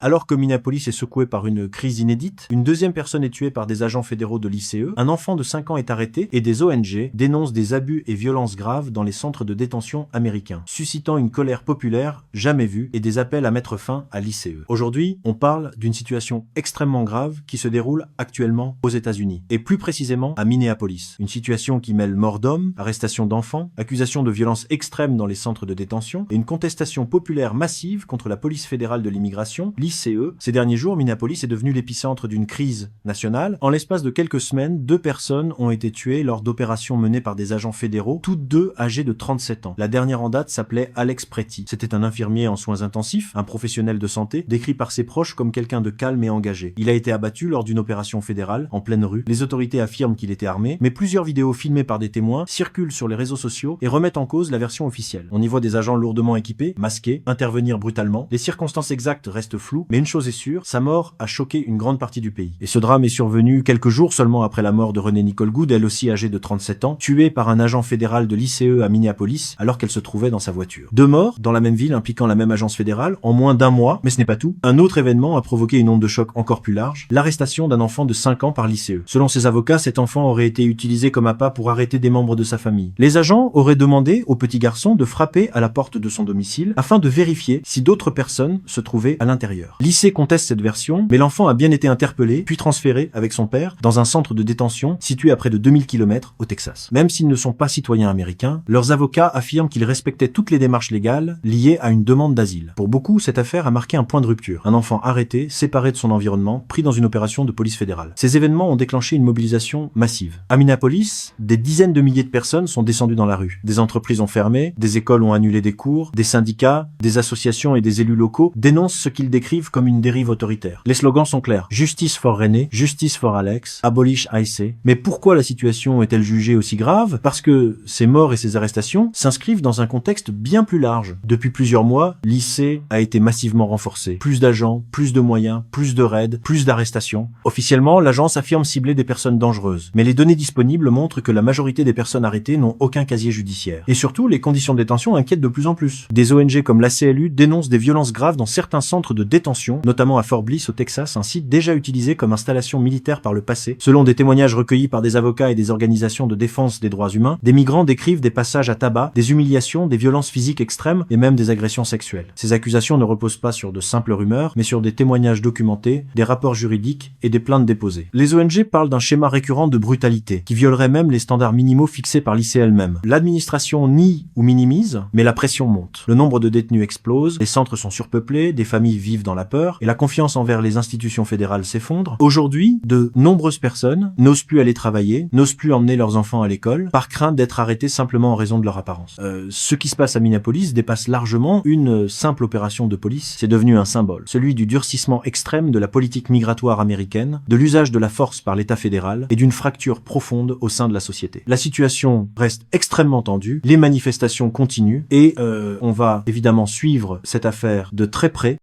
Alors que Minneapolis est secoué par une crise inédite, une deuxième personne est tuée par des agents fédéraux de l'ICE, un enfant de 5 ans est arrêté et des ONG dénoncent des abus et violences graves dans les centres de détention américains, suscitant une colère populaire jamais vue et des appels à mettre fin à l'ICE. Aujourd'hui, on parle d'une situation extrêmement grave qui se déroule actuellement aux États-Unis, et plus précisément à Minneapolis. Une situation qui mêle mort d'hommes, arrestation d'enfants, accusations de violences extrêmes dans les centres de détention et une contestation populaire massive contre la police fédérale de l'immigration, l'ICE. Ces derniers jours, Minneapolis est devenu l'épicentre d'une crise nationale. En l'espace de quelques semaines, 2 personnes ont été tuées lors d'opérations menées par des agents fédéraux, toutes deux âgées de 37 ans. La dernière en date s'appelait Alex Pretty. C'était un infirmier en soins intensifs, un professionnel de santé, décrit par ses proches comme quelqu'un de calme et engagé. Il a été abattu lors d'une opération fédérale, en pleine rue. Les autorités affirment qu'il était armé, mais plusieurs vidéos filmées par des témoins circulent sur les réseaux sociaux et remettent en cause la version officielle. On y voit des agents lourdement équipés, masqués, intervenir brutalement. Les circonstances exactes restent floues, mais une chose est sûre, sa mort a choqué une grande partie du pays. Et ce drame est survenu quelques jours seulement après la mort de Renée Nicole Goode, elle aussi âgée de 37 ans, tuée par un agent fédéral de l'ICE à Minneapolis alors qu'elle se trouvait dans sa voiture. 2 morts dans la même ville impliquant la même agence fédérale en moins d'1 mois, mais ce n'est pas tout. Un autre événement a provoqué une onde de choc encore plus large, l'arrestation d'un enfant de 5 ans par l'ICE. Selon ses avocats, cet enfant aurait été utilisé comme appât pour arrêter des membres de sa famille. Les agents auraient demandé au petit garçon de frapper à la porte de son domicile afin de vérifier si d'autres personnes se trouvaient à l'intérieur. L'ICE conteste cette version, mais l'enfant a bien été interpellé, puis transféré avec son père dans un centre de détention situé à près de 2000 km au Texas. Même s'ils ne sont pas citoyens américains, leurs avocats affirment qu'ils respectaient toutes les démarches légales liées à une demande d'asile. Pour beaucoup, cette affaire a marqué un point de rupture. Un enfant arrêté, séparé de son environnement, pris dans une opération de police fédérale. Ces événements ont déclenché une mobilisation massive. À Minneapolis, des dizaines de milliers de personnes sont descendues dans la rue. Des entreprises ont fermé, des écoles ont annulé des cours, des syndicats, des associations et des élus locaux dénoncent ce qu'ils décrivent comme une dérive autoritaire. Les slogans sont clairs. Justice for Renée, justice for Alex, abolish ICE. Mais pourquoi la situation est-elle jugée aussi grave? Parce que ces morts et ces arrestations s'inscrivent dans un contexte bien plus large. Depuis plusieurs mois, l'ICE a été massivement renforcé. Plus d'agents, plus de moyens, plus de raids, plus d'arrestations. Officiellement, l'agence affirme cibler des personnes dangereuses. Mais les données disponibles montrent que la majorité des personnes arrêtées n'ont aucun casier judiciaire. Et surtout, les conditions de détention inquiètent de plus en plus. Des ONG comme l'ACLU dénoncent des violences graves dans certains centres de détention, notamment à Fort Bliss au Texas, un site déjà utilisé comme installation militaire par le passé. Selon des témoignages recueillis par des avocats et des organisations de défense des droits humains, des migrants décrivent des passages à tabac, des humiliations, des violences physiques extrêmes et même des agressions sexuelles. Ces accusations ne reposent pas sur de simples rumeurs, mais sur des témoignages documentés, des rapports juridiques et des plaintes déposées. Les ONG parlent d'un schéma récurrent de brutalité, qui violerait même les standards minimaux fixés par l'ICE elle-même. L'administration nie ou minimise, mais la pression monte. Le nombre de détenus explose, les centres sont surpeuplés, des familles vivent dans la peur, et la confiance envers les institutions fédérales s'effondre. Aujourd'hui, de nombreuses personnes n'osent plus aller travailler, n'osent plus emmener leurs enfants à l'école, par crainte d'être arrêtés simplement en raison de leur apparence. Ce qui se passe à Minneapolis dépasse largement une simple opération de police. C'est devenu un symbole, celui du durcissement extrême de la politique migratoire américaine, de l'usage de la force par l'État fédéral et d'une fracture profonde au sein de la société. La situation reste extrêmement tendue, les manifestations continuent et on va évidemment suivre cette affaire de très près.